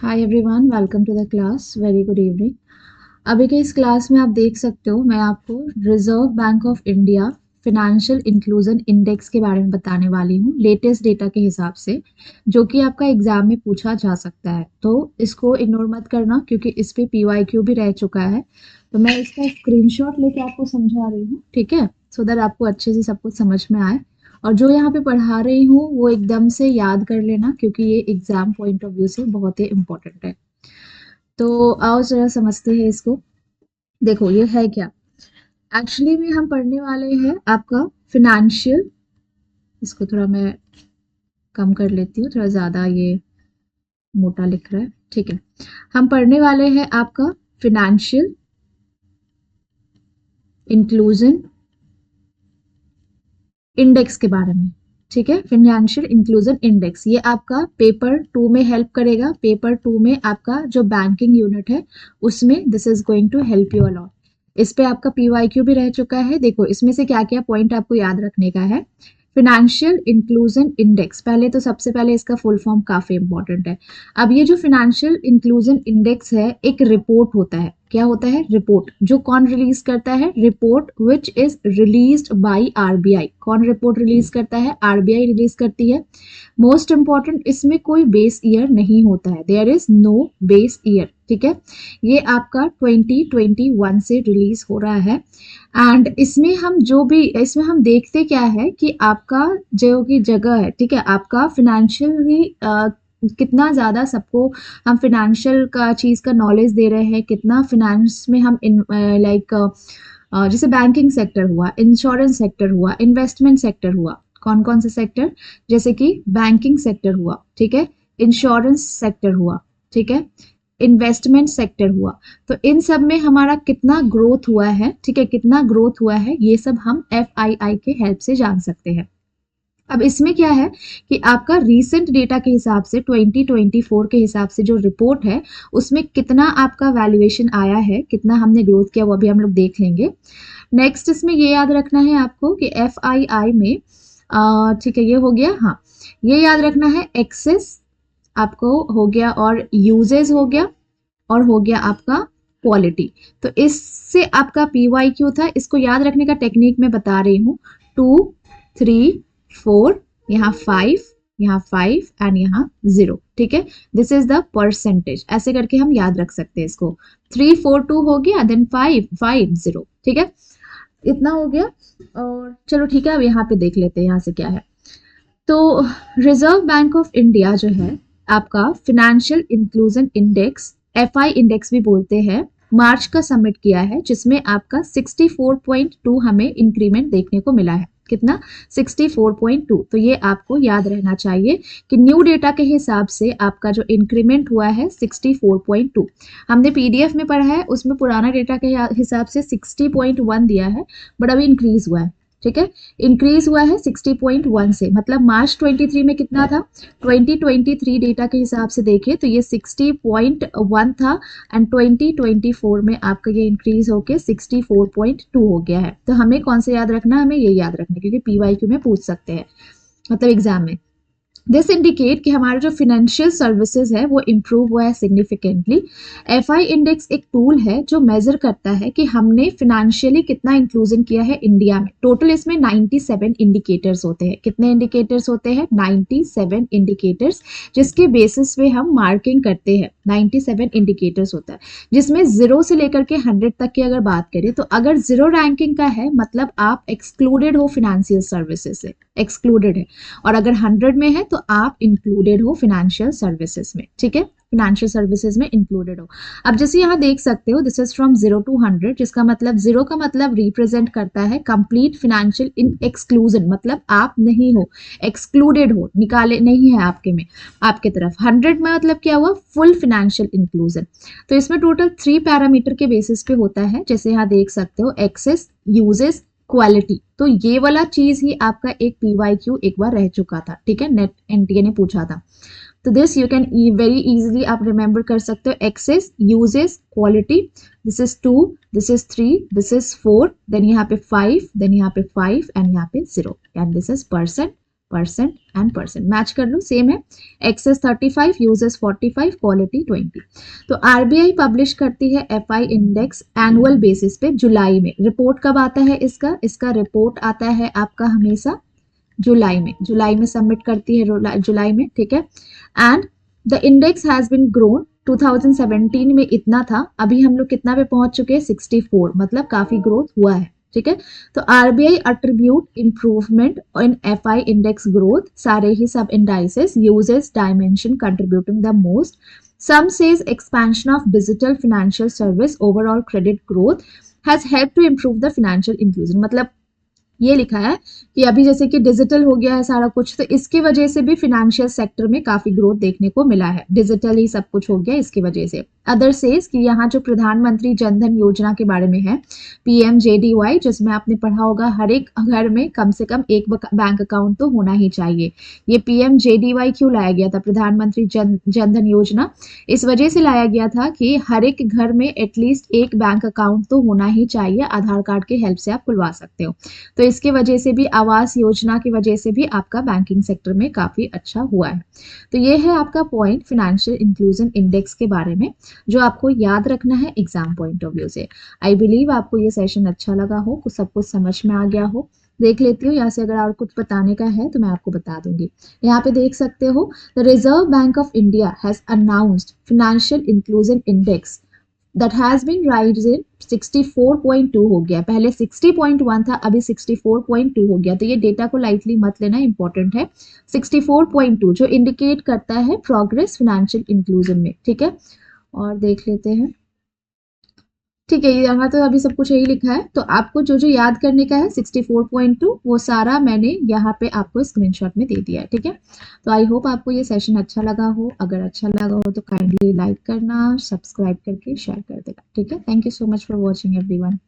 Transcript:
Hi everyone, welcome to the class. Very good evening. अभी के इस क्लास में आप देख सकते हो मैं आपको reserve bank of India financial inclusion index के बारे में बताने वाली हूँ, लेटेस्ट डेटा के हिसाब से, जो कि आपका एग्जाम में पूछा जा सकता है। तो इसको इग्नोर मत करना क्योंकि इस पे पीवाईक्यू भी रह चुका है। तो मैं इसका स्क्रीनशॉट लेके आपको समझा रही हूँ, ठीक है, सो दैट आपको अच्छे से सब कुछ समझ में आए। और जो यहाँ पे पढ़ा रही हूँ वो एकदम से याद कर लेना क्योंकि ये एग्जाम पॉइंट ऑफ व्यू से बहुत ही इम्पोर्टेंट है। तो आओ जरा समझते हैं इसको। देखो ये है क्या। एक्चुअली में हम पढ़ने वाले हैं आपका फिनेंशियल, इसको थोड़ा मैं कम कर लेती हूँ, थोड़ा ज़्यादा ये मोटा लिख रहा है, ठीक है। हम पढ़ने वाले हैं आपका फिनेंशियल इंक्लूजन इंडेक्स के बारे में, ठीक है। फाइनेंशियल इंक्लूजन इंडेक्स ये आपका पेपर 2 में हेल्प करेगा। पेपर 2 में आपका जो बैंकिंग यूनिट है उसमें this is going to help you a lot. इस पे आपका पीवाईक्यू भी रह चुका है। देखो इसमें से क्या क्या पॉइंट आपको याद रखने का है। फिनेंशियल इंक्लूजन इंडेक्स, पहले तो सबसे पहले इसका फुल फॉर्म काफी इंपॉर्टेंट है। अब ये जो फिनेंशियल इंक्लूजन इंडेक्स है एक रिपोर्ट होता है। क्या होता है? रिपोर्ट। जो कौन रिलीज करता है? Report which is released by RBI. कौन रिपोर्ट रिलीज करता है? आरबीआई रिलीज करती है। मोस्ट इंपॉर्टेंट, इसमें कोई बेस ईयर नहीं होता है, there is no base year, ठीक है। ये आपका 2021 से रिलीज हो रहा है। एंड इसमें हम देखते क्या है कि आपका जो की जगह है, ठीक है, आपका फिनेंशियली कितना ज्यादा सबको हम फिनेंशियल का चीज का नॉलेज दे रहे हैं, कितना फिनेंस में हम लाइक जैसे बैंकिंग सेक्टर हुआ, इंश्योरेंस सेक्टर हुआ, इन्वेस्टमेंट सेक्टर हुआ। कौन कौन से सेक्टर? जैसे कि बैंकिंग सेक्टर हुआ, ठीक है, इंश्योरेंस सेक्टर हुआ, ठीक है, इन्वेस्टमेंट सेक्टर हुआ। तो इन सब में हमारा कितना ग्रोथ हुआ है, ठीक है, कितना ग्रोथ हुआ है, ये सब हम एफआईआई के हेल्प से जान सकते हैं। अब इसमें क्या है कि आपका रीसेंट डेटा के हिसाब से 2024 के हिसाब से जो रिपोर्ट है उसमें कितना आपका वैल्यूएशन आया है, कितना हमने ग्रोथ किया, वो अभी हम लोग देख लेंगे। नेक्स्ट इसमें ये याद रखना है आपको कि एफ आई आई में ठीक है, ये हो गया। हाँ, ये याद रखना है, एक्सेस आपको हो गया और यूजेस हो गया और हो गया आपका क्वालिटी। तो इससे आपका पीवाई क्यू था, इसको याद रखने का टेक्निक मैं बता रही हूँ। 2 3 4, यहाँ 5, यहाँ 5 एंड यहाँ 0, ठीक है। दिस इज द परसेंटेज, ऐसे करके हम याद रख सकते हैं इसको। 3 4 2 हो गया, देन 5 5 0, ठीक है, इतना हो गया। और चलो ठीक है, अब यहाँ पे देख लेते हैं यहाँ से क्या है। तो रिजर्व बैंक ऑफ इंडिया जो है आपका financial inclusion index, FI index भी बोलते हैं, मार्च का सबमिट किया है, जिसमें आपका 64.2 हमें इंक्रीमेंट देखने को मिला है। कितना? 64.2। तो ये आपको याद रहना चाहिए कि न्यू डेटा के हिसाब से आपका जो इंक्रीमेंट हुआ है 64.2। हमने पीडीएफ में पढ़ा है, उसमें पुराना डेटा के हिसाब से 60.1 दिया है, बट अभी इंक्रीज हुआ है, ठीक है। इंक्रीज हुआ है 60.1 से, मतलब मार्च 23 में कितना था? 2023 डेटा के हिसाब से देखें तो ये 60.1 था एंड 2024 में आपका ये इंक्रीज होके 64.2 हो गया है। तो हमें कौन से याद रखना है? हमें ये याद रखना है क्योंकि पीवाईक्यू में पूछ सकते हैं, मतलब एग्जाम में। दिस इंडिकेट कि हमारा जो फिनेंशियल सर्विसेज है वो इम्प्रूव हुआ है सिग्निफिकेंटली। एफआई इंडेक्स एक टूल है जो मेजर करता है कि हमने फिनेंशियली कितना इंक्लूजन किया है इंडिया में। टोटल इसमें 97 इंडिकेटर्स होते हैं। कितने इंडिकेटर्स होते हैं? 97 इंडिकेटर्स, जिसके बेसिस पे हम मार्किंग करते हैं। 97 इंडिकेटर्स होता है, जिसमें 0 से लेकर के 100 तक की अगर बात करें तो अगर 0 रैंकिंग का है मतलब आप एक्सक्लूडेड हो फिनेंशियल सर्विसेज से, एक्सक्लूडेड है। और अगर 100 में है तो आप इंक्लूडेड हो फिनेंशियल सर्विसेज में, ठीक है, फिनेंशियल सर्विसेज में इंक्लूडेड हो। अब जैसे यहाँ देख सकते हो, दिस इज फ्रॉम 0 to 100, जिसका मतलब 0 का मतलब रिप्रेजेंट करता है कंप्लीट फिनेंशियल इन एक्सक्लूजन, मतलब आप नहीं हो, एक्सक्लूडेड हो, निकाले नहीं है आपके में, आपके तरफ। 100 में मतलब क्या हुआ? Full financial inclusion. तो इसमें टोटल 3 पैरामीटर के बेसिस पे होता है, जैसे यहाँ देख सकते हो, एक्सेस, यूजेस, क्वालिटी। तो ये वाला चीज ही आपका एक पीवाईक्यू एक बार रह चुका था, ठीक है, नेट एनटीए ने पूछा था। तो this you can very easily आप रिमेंबर कर सकते हो, access, usage, quality. This is 2, this is 3, this is 4, देन यहाँ पे 5, देन यहाँ पे 5 एंड यहाँ पे 0, and this is percent, percent, and percent match कर लो, सेम है। Access 35, usage 45, quality 20। तो आरबीआई पब्लिश करती है एफआई इंडेक्स एनुअल बेसिस पे जुलाई में। रिपोर्ट कब आता है इसका? इसका रिपोर्ट आता है आपका हमेशा जुलाई में सबमिट करती है, जुलाई में, ठीक है। And the index has been grown 2017 में इतना था, अभी हम लोग कितना पे पहुंच चुके हैं? 64, मतलब काफी ग्रोथ हुआ है, ठीक है। तो RBI attribute improvement in FI index growth, सारे ही सब indices uses dimension contributing the most. Some says expansion of digital financial service overall credit growth has help to improve the financial inclusion. मतलब ये लिखा है कि अभी जैसे कि डिजिटल हो गया है सारा कुछ, तो इसकी वजह से भी फाइनेंशियल सेक्टर में काफी ग्रोथ देखने को मिला है, डिजिटल ही सब कुछ हो गया इसकी वजह से। अदर सेज कि यहाँ जो प्रधानमंत्री जनधन योजना के बारे में है, पीएमजेडीवाई, जिसमें आपने पढ़ा होगा हर एक घर में कम से कम एक बैंक अकाउंट तो होना ही चाहिए। ये पीएमजेडीवाई क्यों लाया गया था, प्रधानमंत्री जनधन योजना? इस वजह से लाया गया था कि हर एक घर में एटलीस्ट एक बैंक अकाउंट तो होना ही चाहिए, आधार कार्ड के हेल्प से आप खुलवा सकते हो। तो इसकी वजह से भी, आवास योजना की वजह से भी आपका बैंकिंग सेक्टर में काफी अच्छा हुआ है। तो ये है आपका पॉइंट फाइनेंशियल इंक्लूजन इंडेक्स के बारे में, जो आपको याद रखना है एग्जाम पॉइंट ऑफ व्यू से। आई बिलीव आपको ये सेशन अच्छा लगा हो, कुछ सब कुछ समझ में आ गया हो। देख लेती हूँ यहाँ से, अगर और कुछ बताने का है तो मैं आपको बता दूंगी। यहाँ पे देख सकते हो, the reserve bank of India has announced financial inclusion index that has been rising 64.2 हो गया, पहले 60.1 था, अभी 64.2 हो गया। तो ये डेटा को लाइटली मत लेना, इंपॉर्टेंट है। 64.2 जो इंडिकेट करता है प्रोग्रेस फाइनेंशियल इंक्लूजन में, ठीक है। और देख लेते हैं, ठीक है, यहाँ तो अभी सब कुछ यही लिखा है। तो आपको जो जो याद करने का है 64.2, वो सारा मैंने यहाँ पे आपको स्क्रीनशॉट में दे दिया है, ठीक है। तो आई होप आपको ये सेशन अच्छा लगा हो। अगर अच्छा लगा हो तो काइंडली लाइक करना, सब्सक्राइब करके शेयर कर देना, ठीक है। Thank you so much for watching everyone.